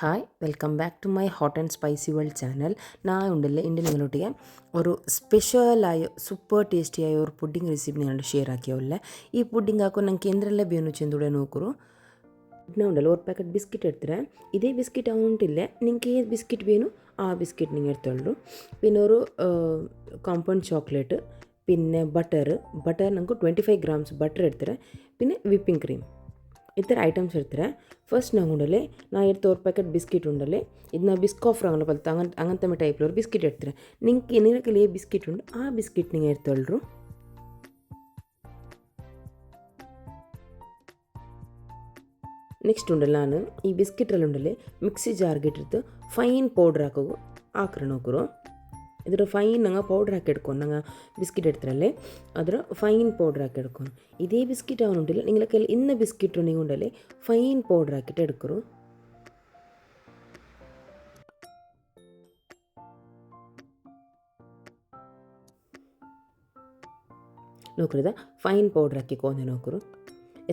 Hi welcome back to my hot and spicy world channel. ഞാൻ ഉണ്ടല്ലേ ഇന്ന് നിങ്ങളൊട്ടിಗೆ ഒരു ಸ್ಪೆಷಲಾಯ ಸೂಪರ್ ಟೇಸ್ಟಿಯಾയ ഒരു പുഡിംഗ് റെസിപ്പി നിങ്ങളുടെ ഷെയർ ആക്കിയല്ലേ. ഈ പുഡിംഗ് ಹಾಕೋ ನಂಗೆ എന്തെല്ലാം ಬೇನು ಚೆಂದುಡೆ ನೋಕರು ಇದನ್ನ ಉಂಡಲ್ಲ ഒരു ಪ್ಯಾಕೆಟ್ ಬಿಸ್ಕಿಟ್ എടുത്തിട്ട് ഇതേ ബിസ്ക്കറ്റ് ആവുന്നില്ല നിങ്ങൾക്ക് ഏത് ബിസ്ക്കറ്റ് വേണു ആ ബിസ്ക്കറ്റ് നിങ്ങൾ എടുത്തോളൂ. പിന്നെ ഒരു കോമ്പൗണ്ട് ചോക്ലേറ്റ്, പിന്നെ ബട്ടർ നമുക്ക് 25 grams ബട്ടർ എടുത്തിട്ട് പിന്നെ വിപ്പിംഗ് ക്രീം ಇತರ ಐಟಮ್ಸ್ ಇರ್ತಾರೆ. ಫಸ್ಟ್ ನಂಗೆ ಉಂಡಲೆ ನಾ ಇರ್ತ ಒಂದು ಪ್ಯಾಕೆಟ್ ಬಿಸ್ಕಿಟ್ ಉಂಡಲೆ ಇದನ್ನ ಬಿಸ್ಕಾಫ್ರ್ ಆಗಲ್ಲ ಬಲ್ತ ಅಂಗಂತಮೆ ಟೈಪ್ಲವ್ರು ಬಿಸ್ಕಿಟ್ ಇರ್ತಾರೆ. ನಿಂಗೆ ನಿನಕಲ್ಲಿ ಏ ಬಿಸ್ಕಿಟ್ ಉಂಡು ಆ ಬಿಸ್ಕಿಟ್ ನಿಂಗೆ ಇರ್ತಳ್ರು. ನೆಕ್ಸ್ಟ್ ಉಂಡಲ್ಲ ನಾನು ಈ ಬಿಸ್ಕಿಟ್ರಲ್ಲಿ ಉಂಡಲೆ ಮಿಕ್ಸಿ ಜಾರ್ಗೆ ಇಟ್ಟಿರ್ತು ಫೈನ್ ಪೌಡ್ರ್ ಹಾಕ್ರೆ ನೋಕರು. ಇದರ ಫೈನ್ ನಂಗೆ ಪೌಡ್ರ್ ಹಾಕಿ ಇಡ್ಕೊಂಡು ನಂಗೆ ಬಿಸ್ಕಿಟ್ എടുത്തിട്ടല്ലേ ಅದರ ಫೈನ್ ಪೌಡ್ರ್ ಹಾಕಿ എടുക്കണം. ഇതേ ബിസ്ക്കറ്റ് ആവുന്നുണ്ടില്ല നിങ്ങൾക്ക് ഇന്ന ബിസ്ക്കറ്റ് ഉണ്ടെങ്കിൽ ഉണ്ടല്ലേ ഫൈൻ പൗഡർ ആക്കിയിട്ട് എടുക്കൂ. നോക്കരുത് ഫൈൻ പൗഡർ ಹಾಕಿಕೊಂಡೆ ನೋಕರು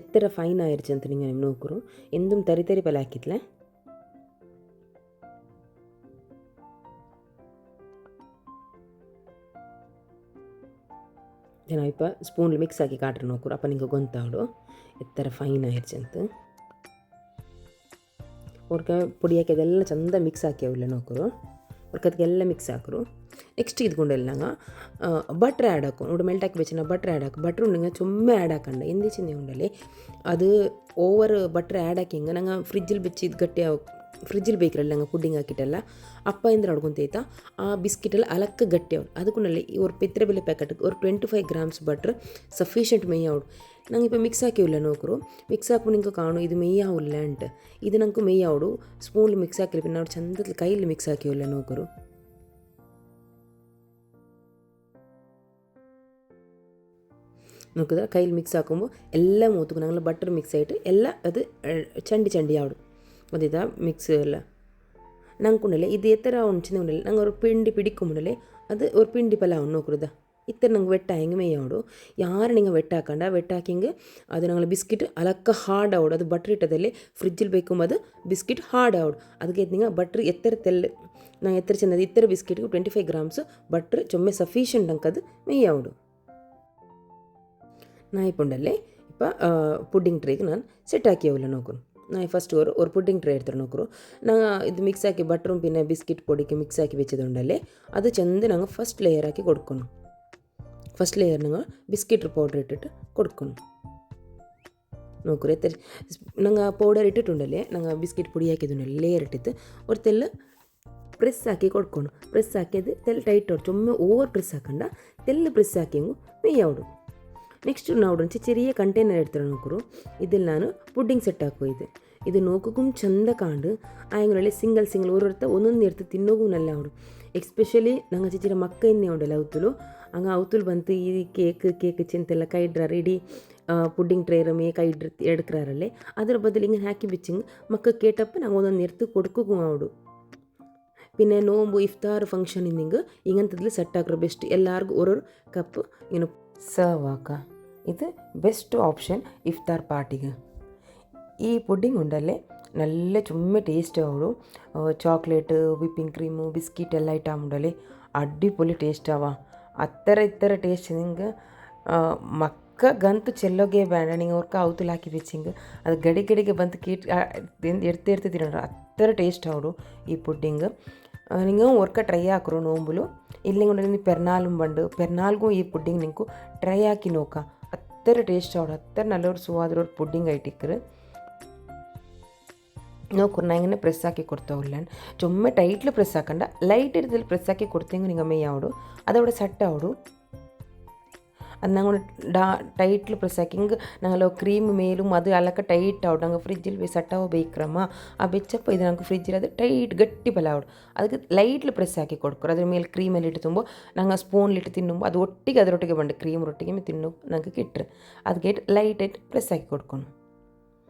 ಎತ್ತರ ಫೈನ್ ಆಯಿರ್ಚು ಅಂತ ನಿಮಗೆ ನೋಕರು ಎಂದೂ ತರಿ ತರಿ ಪಲ ಹಾಕಿತ್ಲೆ. ನಾನು ಇಪ್ಪ ಸ್ಪೂನಲ್ಲಿ ಮಿಕ್ಸ್ ಆಗಿ ಕಾಟ್ರೆ ನೋಕರು ಅಪ್ಪ ನಿಂಗೆ ಗೊತ್ತಾವಡು ಎತ್ತರ ಫೈನ್ ಆಯಿರ್ಚು ಅಂತ. ಅವ್ರಿಗೆ ಪುಡಿ ಹಾಕಿ ಅದೆಲ್ಲ ಚಂದ ಮಿಕ್ಸ್ ಹಾಕ್ಯಾವಿಲ್ಲ ನೋಕರು ಅವ್ರಿಗೆ ಅದಕ್ಕೆಲ್ಲ ಮಿಕ್ಸ್ ಹಾಕರು. ನೆಕ್ಸ್ಟ್ ಇದ್ಕೊಂಡೆಲ್ಲ ನಂಗೆ ಬಟ್ರ್ ಆ್ಯಡ್ ಹಾಕು ನೋಡಿ ಮೆಲ್ಟ್ ಹಾಕಿ ಬೆಚ್ಚಿನ ಬಟ್ರ್ ಆ್ಯಡ್ ಹಾಕು. ಬಟ್ರ್ ಉಂಡೆ ಚೊಮ್ಮೆ ಆ್ಯಡ್ ಹಾಕಂಡ ಎಂದೇ ಚಿಂದೆ ಉಂಡಲ್ಲಿ ಅದು ಓವರ್ ಬಟ್ರ್ ಆ್ಯಡ್ ಹಾಕಿ ಹಿಂಗೆ ನಂಗೆ ಫ್ರಿಜ್ಜಲ್ಲಿ ಬೆಚ್ಚಿದ್ದು ಗಟ್ಟಿ ಫ್ರಿಜ್ಜಲ್ಲಿ ಬೇಕಿರಲ್ಲ ನಂಗೆ ಪುಡ್ಡಿಂಗ್ ಹಾಕಿಟ್ಟಲ್ಲ ಅಪ್ಪ ಇಂದ್ರ ಅಡ್ಕೊಂತೈತ ಆ ಬಿಸ್ಕಿಟಲ್ಲಿ ಅಲಕ್ಕ ಗಟ್ಟಿ ಅವ್ರು ಅದಕ್ಕೂನಲ್ಲಿ ஒரு பெத்திர ಬೆಲೆ ಪ್ಯಾಕೆಟ್ಗೆ ஒரு 25 grams ಬಟ್ರ್ ಸಫಿಷಿಯಂಟ್ ಮೆಯ್ಯಾವಡು. ನಂಗೆ ಇಪ್ಪ ಮಿಕ್ಸ್ ಹಾಕಿವಿಲ್ಲ ನೋಕರು ಮಿಕ್ಸ್ ಹಾಕು ನಿಂಗೆ ಕಾಣು ಇದು ಮೆಯ್ಯಾವಿಲ್ಲ ಅಂಟ್ ಇದು ನಂಗೆ ಮೆಯ್ಯಾವಡು ಸ್ಪೂನ್ಲಿ ಮಿಕ್ಸ್ ಹಾಕಿಲ್ಲ പിന്നെ ಅವ್ರು ಚಂದದಲ್ಲಿ ಕೈಲಿ ಮಿಕ್ಸ್ ಹಾಕಿವಿಲ್ಲ ನೋಕರು. നോക്കുക കയ്യിൽ മിക്സ് ആക്കുമ്പോൾ എല്ലാം മൂത്തുക്കും ഞങ്ങൾ ബട്ടർ മിക്സ് ആയിട്ട് എല്ലാം അത് ചണ്ടി ആവിടും അതിതാ മിക്സ് ಎಲ್ಲ ನಂಗೆ ಇದು ಎತ್ತರ ಉಂಚಿನ ಉಂಡಲೆ ನಂಗೆ ಅವ್ರು ಪಿಂಡಿ ಪಿಡಿಕೊಂಬಿಡಲೆ ಅದು ಅವ್ರು ಪಿಂಡಿ ಪಲ ಅವ್ನು ನೋಕ್ರದ ಇತ್ತರ ನಂಗೆ ವೆಟ್ಟ ಹೆಂಗೆ ಮೇಯ್ಯಾವಡು ಯಾರು ನಿಂಗೆ ವೆಟ್ಟ ಹಾಕಂಡ ವೆಟ್ಟ ಹಾಕಿಂಗೆ ಅದು ನಂಗೆ ಬಿಸ್ಕಿಟ್ ಅಲಕ್ಕ ಹಾರ್ಡ್ ಆವಡು ಅದು ಬಟ್ರ್ ಇಟ್ಟದಲ್ಲಿ ಫ್ರಿಜ್ಜಲ್ಲಿ ಬೇಕಂಬ ಅದು ಬಿಸ್ಕಿಟ್ ಹಾರ್ಡ್ ಆವಡು ಅದಕ್ಕೆ ನಿಂಗೆ ಬಟ್ರ್ ಎತ್ತರ ತೆಲ್ಲ ನಂಗೆ ಎತ್ತರ ಚೆನ್ನದು ಇತ್ತರ ಬಿಸ್ಕಿಟ್ಗೆ 25 grams ಬಟ್ರ್ ಚೊಮ್ಮೆ ಸಫಿಷಿಯಂಟ್ ಅಂಕ ಅದು ಮೇಯ್ಯಾವಡು. நான் இப்போ உண்டல்லே இப்போ புட்டிங் ட்ரேக்கு நான் செட் ஆக்கியவில்லை நோக்கணும். நான் ஃபஸ்ட்டு ஒரு புட்டிங் ட்ரே எடுத்துகிட்டு ನೋಕರು நாங்கள் ಇದು ಮಿಕ್ಸ್ ಹಾಕಿ ಬಟ್ರು പിന്നെ ಬಿಸ್ಕಿಟ್ ಪೊಡಿಗೆ ಮಿಕ್ಸ್ ಹಾಕಿ വെച്ചതുണ്ടല്ലേ ಅದು ಚೆಂದ ನಂಗೆ ಫಸ್ಟ್ ಲೇಯರ್ ಹಾಕಿ ಕೊಡ್ಕೊನು. ಫಸ್ಟ್ ಲೇಯರ್ ನಂಗೆ ಬಿಸ್ಕಿಟ್ ಪೌಡ್ರ್ ಇಟ್ಟಿಟ್ಟು ಕೊಡ್ಕೊನು ನೋಕರು ಎತ್ತರ ನಂಗೆ ಪೌಡರ್ ಇಟ್ಟಿಟ್ಟುಂಡಲ್ಲೇ ನಂಗೆ ಬಿಸ್ಕಿಟ್ ಪುಡಿ ಹಾಕಿದ್ದುಂಡಲ್ಲಿ ಲೇಯರ್ ಇಟ್ಟಿತ್ತು ஒரு ತೆಲ್ಲ ಪ್ರೆಸ್ ಹಾಕಿ ಕೊಡ್ಕೊನು. ಪ್ರೆಸ್ ಹಾಕಿದ್ದು ತೆಲ್ಲ ಟೈಟ್ ಅವ್ರು ಚೊಮ್ಮೆ ಓವರ್ ಪ್ರೆಸ್ ಹಾಕಂಡ ತೆಲ್ಲ ಪ್ರೆಸ್ ಹಾಕಿಂಗು ಮೇಯ್ಯಾವಡು. ನೆಕ್ಸ್ಟ್ ನಾವು ചെറിയ ಕಂಟೈನರ್ എടുത്തിട്ട് നോക്കൂ ഇതിൽ ನಾನು പുഡിംഗ് സെറ്റ് ആക്കുവോ ഇത് നോക്കും ಚಂದ ಕಾಂಡು ಆಯಂಗಳಲ್ಲಿ ಸಿಂಗಲ್ ಓರೋರ್ಥ ಒಂದೊಂದು ಎಡ್ತು ತಿನ್ನೋಗೂ ನಲ್ಲ ಅವಡು. ಎಕ್ಸ್ಪೆಷಲಿ ನಂಗೆ ಚಿಚ್ಚಿರ ಮಕ್ಕ ಎಣ್ಣೆ ಉಂಡಲ್ಲ ಅವತುಲು ಹಂಗೆ ಅವತುಲು ಬಂತು ಈ ಕೇಕ್ ಚಿಂತೆಲ್ಲ ಕೈಡ್ರಾರ ಇಡೀ ಪುಡ್ಡಿಂಗ್ ಟ್ರೇರ ಮೇ ಕೈಡ್ರ ಎಡ್ಕ್ರಾರಲ್ಲೇ ಅದರ ಬದಲು ಹಿಂಗೆ ಹಾಕಿ ಬಿಚ್ಚಿಂಗ್ ಮಕ್ಕ ಕೇಟಪ್ಪ ನಂಗೆ ಒಂದೊಂದು ಎಡ್ತು ಕೊಡ್ಕೋಗೂ ಅವಡು. പിന്നെ നോമ്പ് ഇഫ്താർ ಫಂಕ್ಷನ್ ಹಿಂಗೆ ಹಿಂಗಂತದ್ಲಿ ಸೆಟ್ ಹಾಕ್ರೆ ಬೆಸ್ಟ್ ಎಲ್ಲರಿಗೂ ಓರೋರು ಕಪ್ ಏನು ಸರ್ವ್ ಹಾಕ ഇത് ബെസ്റ്റ് ഓപ്ഷൻ ഇഫ്താർ പാർട്ടിക്ക്. ഈ പുഡിംഗ് ഉണ്ടല്ലേ നല്ല ചുമ്മാ ടേസ്റ്റ് ആവും. ചോക്ലേറ്റ് വിപ്പിംഗ് ക്രീം ബിസ്കിറ്റ് എല്ലാം ഇട്ടാകുമ്പോണ്ടല്ലേ ಅಡ್ಡಿಪೊಲಿ ಟೇಸ್ಟ್ ಅವ ಅತ್ತರ ಇತ್ತರ ಟೇಸ್ಟ್ ನಿಂಗೆ ಮಕ್ಕಗಂತೂ ಚೆಲ್ಲೋಗೆ ಬೇಡ ನಿಂಗೆ ಅವ್ರಿಗೆ ಅವತುಲ್ ಹಾಕಿ ಬೆಚ್ಚಿಂಗೆ ಅದು ಗಡಿಗೆ ಬಂತು ಕೀಟ್ ಎಡ್ತು ತಿನ್ನೋರು ಅತ್ತರ ಟೇಸ್ಟ್ ಅವರು ಈ പുഡിംഗ്. നിങ്ങൾ ഒർക്ക ട്രൈ ആക്കറോ നോമ്പുಲು ഇല്ലെങ്കിൽ കൊണ്ട് പെരുന്നാളും പണ്ട് പെരുന്നാൾക്കും ഈ പുഡിംഗ് നിങ്ങൾക്ക് ട്രൈ ആക്കി നോക്കാം. അത്ര ടേസ്റ്റ് ആവും അത്ര നല്ലൊരു സുവാദൊരു പുഡിംഗ് ആയിട്ടിക്കറ് നോക്കൂ. ഞാൻ ഇങ്ങനെ ಪ್ರೆಸ್ ಹಾಕಿ ಕೊಡ್ತಾವಿಲ್ಲ ಚೊಮ್ಮೆ ಟೈಟ್ಲಿ ಪ್ರೆಸ್ ಹಾಕಂಡ ಲೈಟ್ ಇರ್ತದಲ್ಲಿ ಪ್ರೆಸ್ ಹಾಕಿ ಕೊಡ್ತೇಂಗೆ ನಿಂಗೆ ಮೇಯ್ಯಾವಡು ಅದവിടെ ಸೆಟ್ ಆವಡು. ಅದು ನಂಗೆ ಟೈಟ್ಲಿ ಪ್ರೆಸ್ ಹಾಕಿ ಹಿಂಗೆ ನಂಗೆ ಕ್ರೀಮ್ ಮೇಲೂ ಅದು ಅಲ್ಲಕ್ಕ ಟೈಟ್ ಆವಡು ನಂಗೆ ಫ್ರಿಜ್ಜಲ್ಲಿ ಸೆಟ್ಟಾವ ಬೇಕ್ರಮ್ಮ ಆ ಬೆಚ್ಚಪ್ಪ ಇದು ನಂಗೆ ಫ್ರಿಜ್ಜಲ್ಲಿ ಅದು ಟೈಟ್ ಗಟ್ಟಿ ಬಲ ಆವಡು ಅದಕ್ಕೆ ಲೈಟ್ಲಿ ಪ್ರೆಸ್ ಹಾಕಿ ಕೊಡ್ಕೊರು. ಅದ್ರ ಮೇಲೆ ಕ್ರೀಮಲ್ಲಿ ಇಟ್ಟು ತುಂಬೋ ನಂಗೆ ಸ್ಪೂನ್ಲಿಟ್ಟು ತಿನ್ನುമ്പോൾ ಅದು ಒಟ್ಟಿಗೆ ಅದರೊಟ್ಟಿಗೆ ಬಂದು ಕ್ರೀಮ್ ರೊಟ್ಟಿಗೆ ತಿನ್ನು ನಂಗೆ ಕಿಟ್ರೆ ಅದಕ್ಕೆ ಲೈಟ್ ಪ್ರೆಸ್ ಹಾಕಿ ಕೊಡ್ಕೊನು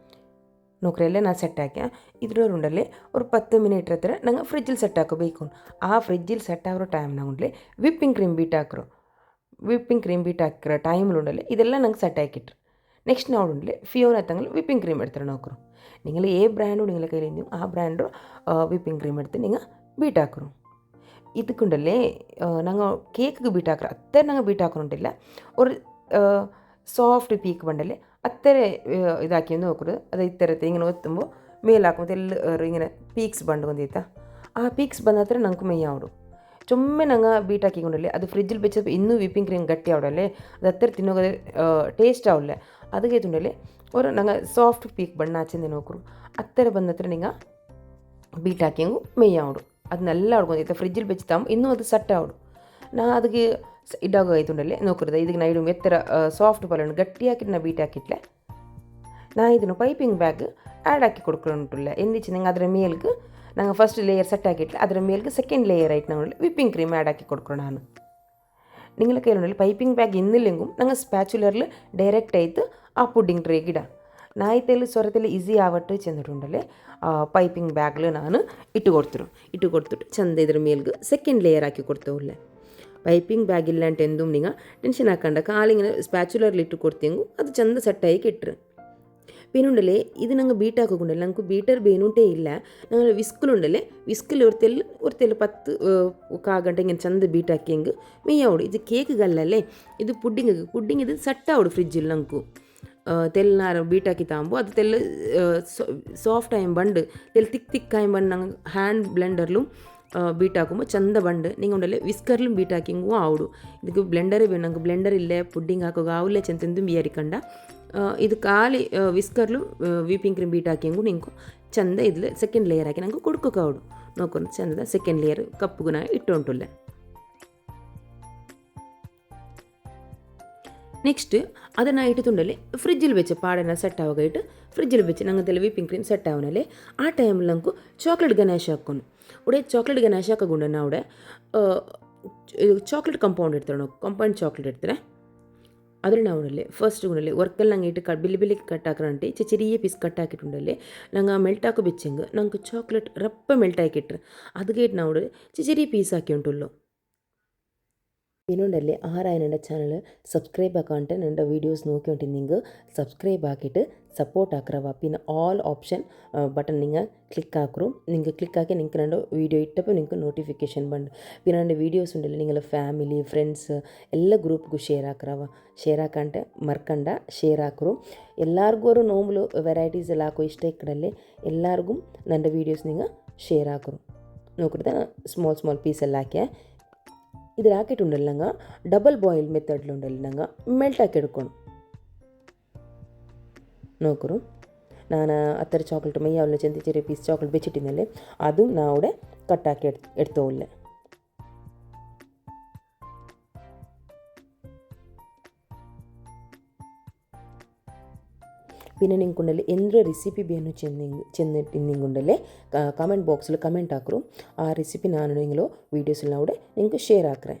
ನೋಕ್ರೆಲ್ಲೇ ನಾನು ಸೆಟ್ ಹಾಕಿ ಇದ್ರೊಂಡಲ್ಲೇ ഒരു 10 minute ಹತ್ರ ನಂಗೆ ಫ್ರಿಜ್ಜಲ್ಲಿ ಸೆಟ್ ಹಾಕೋಬೇಕು. ಆ ಫ್ರಿಜ್ಜಲ್ಲಿ ಸೆಟ್ ಆಗೋ ಟೈಮ್ನಾಗ ಉಂಡ್ಲೆ ವಿಪ್ಪಿಂಗ್ ಕ್ರೀಮ್ ಬೀಟ್ ಹಾಕ್ರು. ವಿಪ್ಪಿಂಗ್ ಕ್ರೀಮ್ ಬೀಟ್ ಹಾಕಿರೋ ಟೈಮಲ್ಲಿ ಉಂಡಲ್ಲೇ ಇದೆಲ್ಲ ನಂಗೆ ಸೆಟ್ ಹಾಕಿಟ್ರು. ನೆಕ್ಸ್ಟ್ ನಾವು ಉಂಡ್ಲೆ ಫಿಯೋನ ತಂಗಲ್ಲಿ ವಿಪ್ಪಿಂಗ್ ಕ್ರೀಮ್ ಇಡ್ತಾರೆ ನೋಕರು നിങ്ങൾ ബ്രാൻഡും നിങ്ങളെ കയ്യിലും ആ ബ്രാൻഡ് വിപ്പിംഗ് ക്രീം എടുത്ത് നിങ്ങൾ ബീട്ടാക്കണം. ಇದಕ್ಕುಂಡಲ್ಲೇ ನಂಗೆ ಕೇಕ್ಗೆ ಬೀಟ್ ಹಾಕ್ರೆ ಅತ್ತೆ ನಂಗೆ ಬೀಟ್ ಹಾಕೊಂಡಿಲ್ಲ ഒരു സോഫ്റ്റ് പീക്ക് പണ്ടല്ലേ അത്ര ഇതാക്കിയെന്ന് നോക്കരുത്. അത് ഇത്തരത്തിൽ ഇങ്ങനെ ഒത്തുമ്പോൾ മേലാക്കുമ്പോൾ എല്ലാം ഇങ്ങനെ പീക്സ് ಬಂದು ಬಂದೈತಾ ಆ ಪೀಕ್ಸ್ ಬಂದ ಹತ್ರ ನಂಗೆ ಮೇಯ್ಯಾವಡು ಚೊಮ್ಮೆ ನಂಗೆ ಬೀಟ್ ಹಾಕಿಕೊಂಡಲ್ಲೇ ಅದು ಫ್ರಿಜ್ಜಿൽ വെച്ചപ്പോൾ ಇನ್ನೂ ವಿಪ್ಪಿಂಗ್ ಕ್ರೀಮ್ ಗಟ್ಟಿ ಆವಡಲ್ಲೇ ಅದು ಹತ್ತಿರ ತಿನ್ನೋದೇ ಟೇಸ್ಟ್ ಆವಲ್ಲ. ಅದಕ್ಕೆ ತುಂಡಲ್ಲೇ ഒരു ನಂಗೆ ಸಾಫ್ಟ್ ಪೀಕ್ ಬಣ್ಣ ಹಚ್ಚಿಂದೆ ನೋಕರು ಹತ್ತಿರ ಬಂದ ಹತ್ರ ನಿಂಗೆ ಬೀಟ್ ಹಾಕಿಂಗು ಮೇಯ್ಯಾವಡು ಅದು നല്ല ಆಡ್ಕೊಂಡೈತೆ ಫ್ರಿಜ್ಜಿൽ വെച്ചിട്ടാകുമ്പോൾ ಇನ್ನೂ ಅದು ಸಟ್ಟ ಆವಡು. ನಾ ಅದಕ್ಕೆ ಇಡಾಗ ಆಯ್ತುಂಡಲ್ಲೇ ನೋಕರದ ಇದಕ್ಕೆ ನಾ ಇಡು ಎತ್ತರ ಸಾಫ್ಟ್ ಪಲ್ಯ ಗಟ್ಟಿ ಹಾಕಿಟ್ಟು ನಾ ಬೀಟ್ ಹಾಕಿಟ್ಲೆ ನಾ ಇದನ್ನು ಪೈಪಿಂಗ್ ಬ್ಯಾಗ್ ಆ್ಯಡ್ ಹಾಕಿ ಕೊಡ್ಕೊಂಡುಲ್ಲ ಎಂದಿಚ್ಚಿ ನಂಗೆ ಅದರ ಮೇಲ್ಗೆ ನಂಗೆ ಫಸ್ಟ್ ಲೇಯರ್ ಸೆಟ್ ಹಾಕಿಟ್ಲೆ ಅದರ ಮೇಲ್ಗೆ ಸೆಕೆಂಡ್ ಲೇಯರ್ ಆಯ್ತು ನಂಗೆ ವಿಪ್ಪಿಂಗ್ ಕ್ರೀಮ್ ಆ್ಯಡ್ ಹಾಕಿ ಕೊಡ್ಕೊಂಡು ನಾನು നിങ്ങളെ കയ്യിലുണ്ടല്ലോ പൈപ്പിംഗ് ബാഗ് ഇന്നില്ലെങ്കും ഞങ്ങൾ സ്പാച്ചുലറിൽ ഡയറക്റ്റ് ആയിട്ട് ആ പുഡിംഗ് ട്രേക്ക് ഇടാം. നായത്തേൽ സ്വരത്തിൽ ഈസി ആവട്ടെ ചെന്നിട്ടുണ്ടല്ലേ പൈപ്പിംഗ് ബാഗിൽ ഞാൻ ഇട്ട് കൊടുത്തിട്ട് ചന്ത ഇದ್ರ ಮೇಲ್ಗೆ ಸೆಕೆಂಡ್ ಲೇಯರ್ ಹಾಕಿ ಕೊಡ್ತೇವಲ್ಲ. ಪೈಪಿಂಗ್ ಬ್ಯಾಗ್ ಇಲ್ಲ ಅಂತ ಎಂದೂ നിങ്ങൾ ടെൻഷൻ ആക്കണ്ട. കാലിങ്ങനെ സ്പാച്ചുലറിൽ ഇട്ട് കൊടുത്തെങ്കിൽ അത് ചന്ത സെറ്റായി കിട്ടും. പിന്നെ ഇത് ഞങ്ങൾ ബീറ്റ് ആക്കുന്നുണ്ടല്ലോ ഞങ്ങൾക്ക് ബീറ്റർ ಬೇನುಂಟೇ ಇಲ್ಲ. ഞങ്ങൾ വിസ്കിലുണ്ടല്ലേ വിസ്കിൽ ഒരു തെല്ല് 10 ಗಂಟೆ ഇങ്ങനെ ചന്ത ബീറ്റ് ആക്കിയെങ്കിൽ മെയ്യാവോട്. ഇത് കേക്കുകല്ലല്ലേ ഇത് പുഡിങ് ഇത് സെറ്റാവോട് ഫ്രിഡ്ജിൽ ഞങ്ങൾക്ക് ತೆಲ್ನಾರ ಬೀಟ್ ಹಾಕಿ ತಾಂಬು ಅದು ತೆಲ್ಲ ಸಾಫ್ಟ್ ಆಯಂ ಬಂಡು ತೆಲ್ ತಿಕ್ ಆಯಂ ಬಂಡು ನಂಗೆ ಹ್ಯಾಂಡ್ ಬ್ಲೆಂಡರ್ಲು ಬೀಟ್ ಹಾಕುമ്പോൾ ಚಂದ ಬಂಡು ನಿಂಗೆ ಉಂಡಲ್ಲೇ ವಿಸ್ಕರ್ಲು ಬೀಟ್ ಹಾಕಿಂಗೂ ಆವಡು. ಇದಕ್ಕೆ ಬ್ಲೆಂಡರೇ ಬೇಕು. ನಂಗೆ ಬ್ಲೆಂಡರ್ ಇಲ್ಲೇ ಪುಡ್ಡಿಂಗ್ ಹಾಕೋಕೆ ಆವಲ್ಲೇ ಚೆಂತೆಂದು ಬಿಯರಿಕಂಡ ಇದು ಖಾಲಿ ವಿಸ್ಕರ್ಲು ವಿಪಿಂಗ್ ಕ್ರೀಮ್ ಬೀಟ್ ಹಾಕಿಂಗೂ ನಿಂಗೆ ಚಂದ ಇದ್ಲು ಸೆಕೆಂಡ್ ಲೇಯರ್ ಹಾಕಿ ನಂಗೆ ಕೊಡ್ಕೋಕೆ ಆವಡು. ನೋಡ್ಕೊಂಡು ಚಂದ ಸೆಕೆಂಡ್ ಲೇಯರ್ ಕಪ್ಪುಗೂ ನಾ ಇಟ್ಟುಂಟುಲ್ಲೆ. നെക്സ്റ്റ് ಅದನ್ನು ഇട്ടിട്ടുണ്ടല്ലേ ഫ്രിഡ്ജിൽ വെച്ച് പാടന സെറ്റ് ആവുകയായിട്ട് ഫ്രിഡ്ജിൽ വെച്ച് ഞങ്ങൾക്ക് വിപ്പിംഗ് ക്രീം സെറ്റ് ആവണല്ലേ ആ ടൈമിൽ നമുക്ക് ചോക്ലേറ്റ് ഗനാഷ് ಹಾಕೊಂಡು ഇവിടെ ചോക്ലേറ്റ് ഗനാഷ് ಹಾಕೊಂಡು ನಾವು അവിടെ ചോക്ലേറ്റ് ಕಂಪೌಂಡ್ ಇಡ್ತಾರೆ ಕಂಪೌಂಡ್ ചോക്ലേറ്റ് ಇಡ್ತಾರೆ അതിൽ ನಾವಲ್ಲಿ ಫಸ್ಟ್ ಗುಂಡಲ್ಲಿ ವರ್ಕಲ್ಲಿ ನಂಗೆ ಇಟ್ಟು ಬಿಲ್ಲಿ ಕಟ್ ಹಾಕೋಂಟೆ ചെറിയ പീസ് കട്ട് ആക്കിയിട്ടുണ്ടല്ലേ ഞങ്ങൾ മെൽറ്റ് ആക്കി വെച്ചെങ്കിൽ ഞങ്ങൾക്ക് ചോക്ലേറ്റ് റപ്പ മെൽറ്റ് ആക്കിയിട്ട് അത് കേട്ട് ನಾವು ചെറിയ പീസ് ആക്കി ഉണ്ടല്ലോ. പിന്നുണ്ടല്ലേ ആരായാലും എൻ്റെ ചാനൽ സബ്സ്ക്രൈബ് ആക്കാണ്ട് എൻ്റെ വീഡിയോസ് നോക്കിയിട്ട് നിങ്ങൾ സബ്സ്ക്രൈബ് ആക്കിയിട്ട് സപ്പോർട്ട് ആക്കറവ. പിന്നെ ഓൾ ഓപ്ഷൻ ബട്ടൺ നിങ്ങൾ ക്ലിക്ക് ആക്കറും നിങ്ങൾ ക്ലിക്ക് ആക്കി നിങ്ങൾക്ക് രണ്ട് വീഡിയോ ഇട്ടപ്പോൾ നിങ്ങൾക്ക് നോട്ടിഫിക്കേഷൻ ಬಂದು പിന്നെ എൻ്റെ വീഡിയോസ് ഉണ്ടല്ലോ നിങ്ങൾ ಫ್ಯಾಮಿಲಿ ಫ್ರೆಂಡ್ಸ್ ಎಲ್ಲ ಗ್ರೂಪ್ಗೂ ಶೇರ್ ಹಾಕರವ. ಶೇರ್ ಹಾಕಂటే ಮರ್ಕಂಡ ಶೇರ್ ಹಾಕರು. ಎಲ್ಲರಿಗೂ ಅವರು ನೋಂಬಲು ವೆರೈಟೀಸ್ ಎಲ್ಲ ಹಾಕೋ ಇಷ್ಟ ಇಕ್ಕಡಲ್ಲೇ ಎಲ್ಲರಿಗೂ ನನ್ನ ವೀಡಿಯೋಸ್ നിങ്ങൾ ಶೇರ್ ಹಾಕರು. നോക്കിയിട്ട് സ്മോൾ പീസെല്ലാം ಹಾಕಿ ഇതിൽ ಹಾಕಿಟ್ಟುಂಡಲ್ಲ ನಂಗೆ ಡಬಲ್ ಬಾಯ್ಲ್ ಮೆಥಡ್ಲುಂಡಲ್ಲ ನಂಗೆ ಮೆಲ್ಟ್ ಹಾಕಿ എടുക്കണം. നോക്കറു ನಾನು ಹತ್ತರ ചോക്ലേറ്റ് മെയ്യാവുള്ള ചെറിയ പീസ് ചോക്ലേറ്റ് വെച്ചിട്ടിരുന്നല്ലേ അതും ഞാൻ അവിടെ കട്ടാക്കി എടുത്തോല്ലേ. പിന്നെ നിങ്ങൾക്കുണ്ടല്ലേ എന്തൊരു റെസിപ്പി ಬೇನು ചെന്നിട്ടുണ്ടെങ്കിലേ കമൻറ്റ് ബോക്സിൽ കമൻറ്റ് ಹಾಕರು. ಆ ರೆಸಿಪಿ ನಾನು ನಿಂಗಳು ವೀಡಿಯೋಸೆಲ್ಲ അവിടെ നിങ്ങൾക്ക് ഷെയർ ആക്കറേ.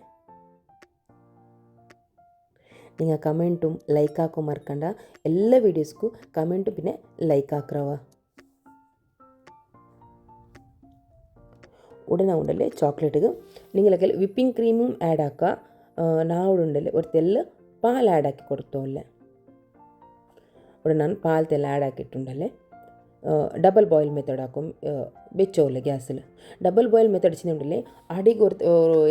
നിങ്ങൾ കമൻറ്റും ലൈക്ക് ആക്കും മറക്കണ്ട. എല്ലാ വീഡിയോസ്ക്കും കമൻറ്റും പിന്നെ ലൈക്ക് ആക്കറവ. ഉടനെ ഉണ്ടല്ലേ ചോക്ലേറ്റ് നിങ്ങളൊക്കെ വിപ്പിംഗ് ക്രീമും ആഡ് ആക്കുക. ഞാൻ ഇവിടെ ഉണ്ടല്ലേ ഒരു തെല്ല് പാൽ ആഡ് ആക്കി കൊടുത്തോല്ലേ. ഇവിടെ ഞാൻ പാൽ തെല്ല ആഡ് ആക്കിയിട്ടുണ്ടല്ലേ ഡബിൾ ബോയിൽ മെത്തേഡ് ആക്കും വെച്ചോല്ലേ ഗ്യാസിൽ. ഡബിൾ ബോയിൽ മെത്തേഡ് വെച്ചിട്ടുണ്ടല്ലേ അടിക്ക് ഒരു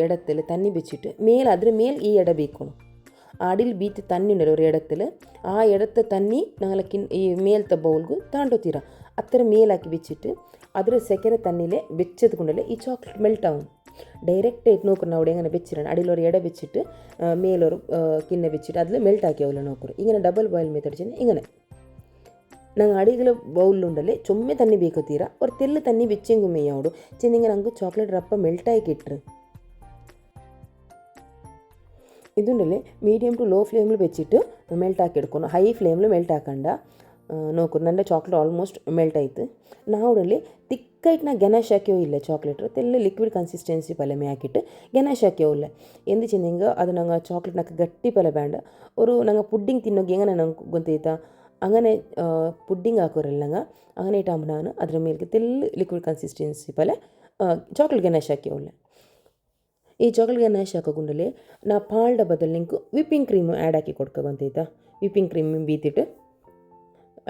ഇടത്തിൽ തന്നി വെച്ചിട്ട് അതിന് മേൽ ഈ ഇട ബീക്കണം. അടിയിൽ ബീറ്റ് തന്നി ഉണ്ടല്ലോ ഒരു ഇടത്തിൽ ആ ഇടത്തെ തന്നി ഞങ്ങൾക്ക് ഈ മേലത്തെ ബൗൾക്ക് താണ്ടോത്തീര അത്ര മേലാക്കി വെച്ചിട്ട് അതിൽ സെക്കൻഡ് തന്നിലെ വെച്ചത് കൊണ്ടല്ലേ ഈ ചോക്ലേറ്റ് മെൽറ്റ് ആവും. ഡയറക്റ്റ് ആയിട്ട് നോക്കണം അവിടെ എങ്ങനെ വെച്ചിട്ടാണ് അടിയിലൊരു ഇട വെച്ചിട്ട് മേലൊരു കിണ്ണ വെച്ചിട്ട് അതിൽ മെൽറ്റ് ആക്കിയാവില്ല നോക്കണം. ഇങ്ങനെ ഡബിൾ ബോയിൽ മെത്തേഡ് വെച്ചാൽ ഇങ്ങനെ ನಂಗೆ ಅಡಿಗೆ ಬೌಲ್ುಂಡಲ್ಲಿ ಚೊಮ್ಮೆ ತಣ್ಣಿ ಬೇಕತ್ತೀರ ಅವ್ರು ತೆಲ್ಲು ತಣ್ಣಿ ಬೆಚ್ಚಂಗು ಮೇಯಾವಡು ಚೆಂದಿಗೆ ನಂಗೆ ಚಾಕ್ಲೇಟ್ ರಪ್ಪ ಮೆಲ್ಟಾಗಿ ಇಟ್ರು. ഇതുണ്ടല്ലേ മീഡിയം ടു ലോ ഫ്ലെയിമിൽ വെച്ചിട്ട് മെൽറ്റ് ആക്കി എടുക്കണം. ഹൈ ഫ്ലെയിമിൽ മെൽറ്റ് ആക്കണ്ട. നോക്കുന്നു എൻ്റെ ചോക്ലേറ്റ് ಆಲ್ಮೋಸ್ಟ್ ಮೆಲ್ಟ್ ಆಯಿತು. ನಾವಲ್ಲಿ ತಿಕ್ಕಾയിട്ട് ನಾ ಗೆನಾಶ್ ಹಾಕ್ಯೋ ಇಲ್ಲ ചോക്ലേറ്റ് ತೆಲ್ಲ ಲಿಕ್ವಿಡ್ ಕನ್ಸಿಸ್ಟೆನ್ಸಿ ಪಲ್ಯ ಮೇ ಹಾಕಿಟ್ಟು ಗೆನಾಶ್ ಹಾಕ್ಯೋ ಇಲ್ಲ ಎಂದು ಚೆಂದಿಂಗ ಅದು ನಂಗೆ ചോക്ലേറ്റ് ನಂಗೆ ಗಟ್ಟಿ ಪಲ್ಯ ಬೇಡ. ഒരു ನಂಗೆ ಪುಡ್ಡಿಂಗ್ ತಿನ್ನೋಕೆ ಹೆಂಗೆ ನಂಗೆ ಗೊತ್ತಾಯ್ತಾ അങ്ങനെ പുഡിംഗ് ആക്കുവരല്ല അങ്ങനെ ഇട്ടാകുമ്പോൾ ഞാൻ ಅದರ ಮೇಲೆ ತೆಲ್ಲ ಲಿಕ್ವಿಡ್ ಕನ್ಸಿಸ್ಟೆನ್ಸಿ ಪಲ್ಯ ചോക്ലേറ്റ് ಗೆನಾಶ್ ಹಾಕ್ಯೋಲ್ಲ. ಈ ചോക്ലേറ്റ് ಗೆನಾಶ್ ಹಾಕೋಕೊಂಡಲ್ಲಿ ನಾ ಪಾಲ್ಡ ಬದಲು ನಿಂಕು ವಿಪ್ಪಿಂಗ್ ಕ್ರೀಮು ಆ್ಯಡ್ ಹಾಕಿ ಕೊಡ್ಕ ಗೊತ್ತಾಯ್ತಾ. ವಿಪ್ಪಿಂಗ್ ಕ್ರೀಮ್ ಬೀತಿಟ್ಟು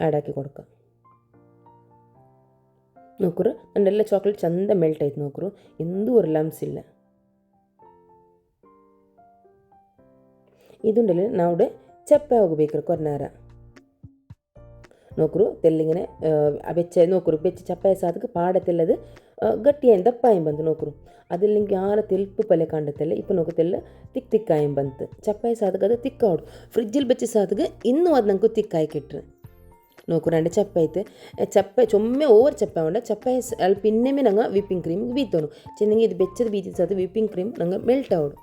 ಆ್ಯಡ್ ಹಾಕಿ ಕೊಡ್ಕ. ನೋಕ್ರು ನನ್ನೆಲ್ಲ ಚಾಕ್ಲೇಟ್ ಚಂದ ಮೆಲ್ಟ್ ಆಯ್ತು ನೋಕ್ರು, ಎಂದೂ ಒಂದು ಲಮ್ಸ್ ಇಲ್ಲ. ಇದುಂಡಲ್ಲಿ ನಾವು ಚಪ್ಪೆ ಹೋಗ್ಬೇಕ್ರಿ ಕೊರ್ನಾರ ನೋಕ್ರು ತೆಲ್ಲಿങ്ങനെ ಬೆಚ್ಚ ನೋಕ್ರು ಬೆಚ್ಚ ಚಪ್ಪಾಯ ಸಾದಕ್ಕೆ ಪಾಡ ತೆಲ್ಲದು ಗಟ್ಟಿಯಾಗಿ ದಪ್ಪಾയം ಬಂತು ನೋಕ್ರು. ಅದ್ರಲ್ಲಿ ನಿಂಗೆ ಯಾರ ತೆಲ್ಪು ಪಲ್ಯ ಕಾಂಡತ್ತೆಲ್ಲ ಇಪ್ಪ ನೋಕು ತೆಲ್ಲ ತಿಕ್ಕಾയം ಬಂತು. ಚಪ್ಪಾಯ ಸಾದಕ್ಕೆ ಅದು ತಿಕ್ಕಾಡು ಫ್ರಿಜ್ಜಲ್ಲಿ ಬೆಚ್ಚ ಸಾದಕ್ಕೆ ಇನ್ನೂ ಅದು ನಂಗೆ ತಿಕ್ಕಾಯಿ ಕೆಟ್ರು ನೋಕ್ರು. ನಂಡೆ ಚಪ್ಪ ಐತೆ ಚಪ್ಪಾಯ ಚೊಮ್ಮೆ ಓವರ್ ಚಪ್ಪಾಯ ಉಂಡ ಚಪ್ಪಾಯ ಅಲ್ಪ ಇನ್ನೊಮ್ಮೆ ನಂಗೆ ವಿಪ್ಪಿಂಗ್ ಕ್ರೀಮ್ ಬೀತೋನು ಚೆನ್ನಾಗಿ ಇದು ಬೆಚ್ಚದ ಬೀತಿದ ಸಾದ ವಿಪ್ಪಿಂಗ್ ಕ್ರೀಮ್ ನಂಗೆ ಮೆಲ್ಟ್ ಆವಡು.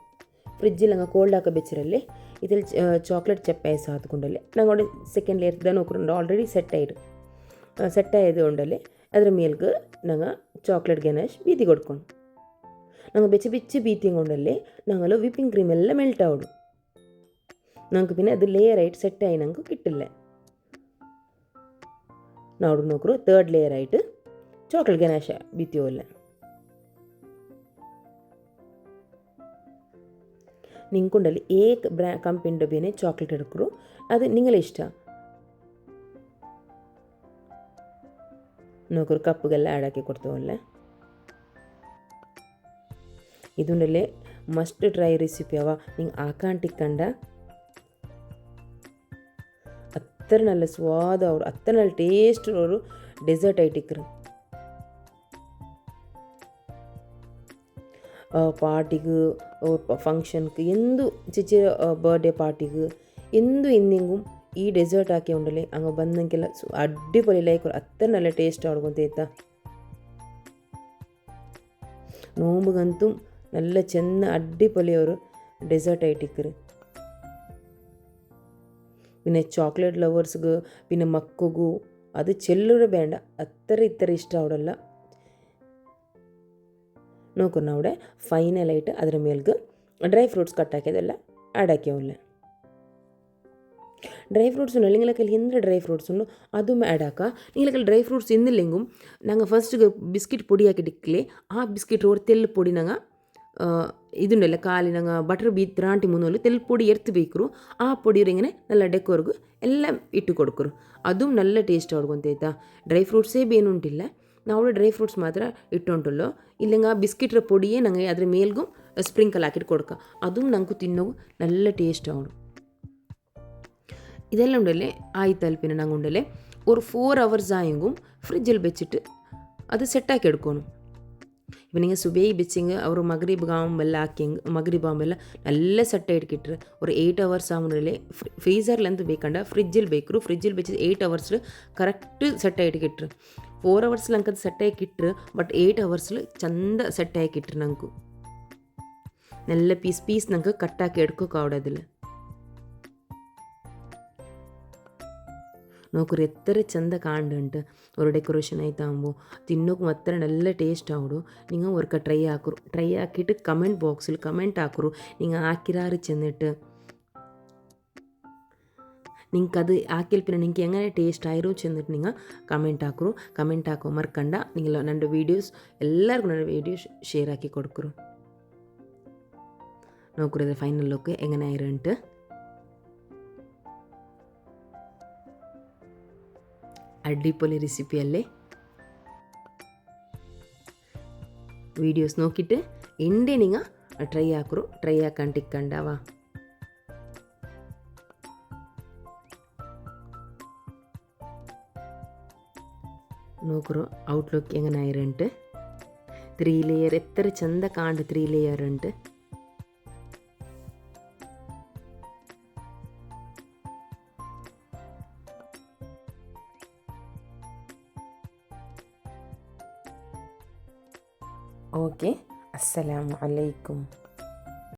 ಫ್ರಿಜ್ಜಲ್ಲಿ ನಂಗೆ ಕೋಲ್ಡ್ ಹಾಕೋ ಬೆಚ್ಚರಲ್ಲಿ ಇದ್ರಲ್ಲಿ ಚಾಕ್ಲೇಟ್ ಚಪ್ಪಾಯ ಸಾತ್ಕೊಂಡಲ್ಲಿ ನಂಗೆ ನೋಡಿ ಸೆಕೆಂಡ್ ಲೇಯರ್ ನೋಕ್ರು ಆಲ್ರೆಡಿ ಸೆಟ್ ಆಯ್ದು ಉಂಡಲ್ಲಿ ಅದ್ರ ಮೇಲ್ಗೆ ನಂಗೆ ಚಾಕ್ಲೇಟ್ ಗೆನಾಶ್ ಬೀತಿ ಕೊಡ್ಕೊಂಡು ನಂಗೆ ಬೆಚ್ಚ ಬೀತಿಂಗ್ ಉಂಡಲ್ಲಿ ನಂಗಲ್ಲ ವಿಪ್ಪಿಂಗ್ ಕ್ರೀಮ್ ಎಲ್ಲ ಮೆಲ್ಟ್ ಆವಡು. ನಂಗೆ ಪಿನ್ನ ಅದು ಲೇಯರ್ ಆಯ್ತು ಸೆಟ್ ಆಗಿ ನಂಗೆ ಕಿಟ್ಟಿಲ್ಲ ನೋಡು ನೋಕ್ರು ಥರ್ಡ್ ಲೇಯರ್ ಆಯ್ತು ಚಾಕ್ಲೇಟ್ ಗೆನಾಶ ಬೀತಿಯೋಲ್ಲ. ನಿಂಕೊಂಡಲ್ಲಿ ಏಕ್ ಕಂಪನಿ ಡಬ್ಬಿನೇ ಚಾಕ್ಲೇಟ್ ಹಿಡ್ಕರು ಅದು ನಿಂಗಲೇ ಇಷ್ಟ ನೋಕರು ಕಪ್ಪುಗೆಲ್ಲ ಆ್ಯಡ್ ಹಾಕಿ ಕೊಡ್ತೇವಲ್ಲ. ಇದನ್ನೆಲ್ಲೇ ಮಸ್ಟ್ ಟ್ರೈ ರೆಸಿಪಿ ಅವ ನಿಂಗೆ ಆಕಾಂಟಿಕ್ಕಂಡ ಅತ್ತರ ನಲ್ಲ ಸ್ವಾದ ಅವರು ಅತ್ತರ ನಲ್ಲ ಟೇಸ್ಟ್ ಅವರು ಡೆಸರ್ಟ್ ಐಟಿಕ್ರು ಪಾರ್ಟಿಗೂ ಫಂಕ್ಷನ್ಗೆ ಎಂದು ಚಿಚ್ಚಿ ಬರ್ಡೇ ಪಾರ್ಟಿಗೂ ಎಂದು ಇನ್ನಿಂಗೂ ಈ ಡೆಸರ್ಟ್ ಹಾಕಿ ಉಂಡಲೆ ಹಂಗೆ ಬಂದಂಗೆಲ್ಲ ಅಡ್ಡಿಪೊಲಿ ಲೈಕ್ ಅತ್ತ നല്ല ಟೇಸ್ಟ್ ಆಡ್ಕೊಂತೈತ. ನೋಂಬುಗಂತೂ നല്ല ಚೆನ್ನ ಅಡ್ಡಿಪೊಲಿ ಅವರು ಡೆಸರ್ಟ್ ಐಟಿಕ್ಕರು. പിന്നെ ಚಾಕ್ಲೇಟ್ ಲವರ್ಸ್ಗೂ പിന്നെ ಮಕ್ಕಗೂ ಅದು ಚೆಲ್ಲೂರ ಬೇಡ ಅತ್ತರ ಇತ್ತರ ಇಷ್ಟ ಅವಡಲ್ಲ ನೋಕು ನಾವಡೆ ಫೈನಲ್ ಆയിട്ട് ಅದರ ಮೇಲ್ಗೆ ಡ್ರೈ ಫ್ರೂಟ್ಸ್ ಕಟ್ ಹಾಕಿದೆಲ್ಲ ಆ್ಯಡ್ ಹಾಕ್ಯವಲ್ಲ. ಡ್ರೈ ಫ್ರೂಟ್ಸ್ ನಿಂಗಳಕಲ್ಲಿ ಎಂದ್ರೆ ಡ್ರೈ ಫ್ರೂಟ್ಸನ್ನು ಅದು ಆ್ಯಡ್ ಹಾಕ ನಿಂಗಳಕಲ್ಲಿ ಡ್ರೈ ಫ್ರೂಟ್ಸ್ ಇನ್ನಿಲ್ಲಿಂಗು ನಂಗೆ ಫಸ್ಟ್ಗೆ ಬಿಸ್ಕಿಟ್ ಪೊಡಿ ಹಾಕಿಡಿಕ್ಕಲಿ ಆ ಬಿಸ್ಕಿಟ್ ಓರ್ ತೆಲ್ಲು ಪೊಡಿ ನಂಗೆ ಇದನ್ನೆಲ್ಲ ಖಾಲಿ ನಂಗೆ ಬಟರ್ ಬೀತ್ರಾಂಟಿ ಮುನ್ನೋಲು ತೆಲ್ಲು ಪೊಡಿ ಎರ್ತಬೇಕರು ಆ ಪೊಡಿ ರಿಂಗನೆ ನಲ್ಲ ಡೆಕೋರ್ಗು ಎಲ್ಲ ಇಟ್ಟು ಕೊಡ್ಕರು ಅದು ನಲ್ಲ ಟೇಸ್ಟ್ ಆಡ್ಕೊಂತೈತಾ. ಡ್ರೈ ಫ್ರೂಟ್ಸೇ ಬೇನುಂಟಿಲ್ಲ ನಾವು ಡ್ರೈ ಫ್ರೂಟ್ಸ್ ಮಾತ್ರ ಇಟ್ಟುಂಟುಲ್ಲೋ ಇಲ್ಲಂಗ ಬಿಸ್ಕಿಟ್ರ ಪೊಡಿಯೇ ನಂಗೆ ಅದ್ರ ಮೇಲ್ಗೂ ಸ್ಪ್ರಿಂಕಲ್ ಹಾಕಿಟ್ಟು ಕೊಡ್ಕ ಅದು ನಂಗೆ ತಿನ್ನೋವು ನಲ್ಲ ಟೇಸ್ಟ್ ಅವಡು. ಇದೆಲ್ಲ ಉಂಡಲ್ಲೇ ಆಯ್ತು ಅಲ್ಪಿನ ನಂಗೆ ಉಂಡಲ್ಲೇ ஒரு 4 hours ஆயுங்கும் ஃப்ரிட்ஜில் வச்சுட்டு அது செட் ஆக்கி எடுக்கணும். இப்போ நீங்கள் சுபேய் வச்சிங்க ஒரு மகரிப் காம்பெல்லாம் ஆக்கிங்க மகரிப் பாம்பெல்லாம் நல்லா செட் ஆகிடுக்கிட்டு ஒரு 8 hours ஆகும்லே ಫ್ರೀಝರ್ಲೆಂದು ಬೇಕಂಡ ಫ್ರಿಜ್ಜಲ್ಲಿ ಬೇಕರು ಫ್ರಿಜ್ಜಲ್ಲಿ ಬೆಚ್ಚಿ 8 hours ಕರೆಕ್ಟ್ ಸೆಟ್ ಆಗಿಟ್ಕಿಟ್ರು 4 hours ನಂಗೆ ಸೆಟ್ ಆಗಿಟ್ರು ಬಟ್ 8 hours ಚಂದ ಸೆಟ್ ಆಗಿಟ್ರು ನಂಗೆ നല്ല ಪೀಸ್ ನಂಗೆ ಕಟ್ಟಾಕಿ എടുക്കൊക്കെ നോക്കൊരു എത്ര ചന്ത കാണുന്നുണ്ട് ഒരു ഡെക്കറേഷൻ ആയിട്ടാകുമ്പോൾ തിന്നോക്ക് മാത്ര നല്ല ടേസ്റ്റ് ആവുള്ളൂ. നിങ്ങൾ ഒരിക്കൽ ട്രൈ ആക്കിയിട്ട് കമൻറ്റ് ബോക്സിൽ കമൻറ്റ് ആക്കുറു നിങ്ങൾ ആക്കിരാറ് ചെന്നിട്ട് നിങ്ങൾക്കത് ആക്കിയാൽ പിന്നെ നിങ്ങൾക്ക് എങ്ങനെ ടേസ്റ്റ് ആയിರೋ ചെന്നിട്ട് നിങ്ങൾ കമൻറ്റ് ആക്കുറു. കമൻറ്റ് ആക്കോ മറക്കണ്ട. നിങ്ങൾ ನನ್ನ വീഡിയോസ് എല്ലാവർക്കും ನನ್ನ വീഡിയോസ് ഷെയർ ആക്കി കൊടുക്കുറു. നോക്കുറത് ഫൈനൽ ലുക്ക് എങ്ങനെ ആയിരുന്നിട്ട് അടിപൊളി റെസിപ്പിയല്ലേ. വീഡിയോസ് നോക്കിയിട്ട് എൻ്റെ നിങ്ങൾ ട്രൈ ആക്കുറു. ട്രൈ ആക്കാൻ ടിക്കണ്ടാവാ. നോക്കുറു ഔട്ട്ലുക്ക് എങ്ങനെ ആയിരുന്നിട്ട് 3 ലെയർ എത്ര ചന്ത കാണ്ട് 3 ലെയർ ഉണ്ട്. ഓക്കെ, അസ്സലാമു അലൈക്കും.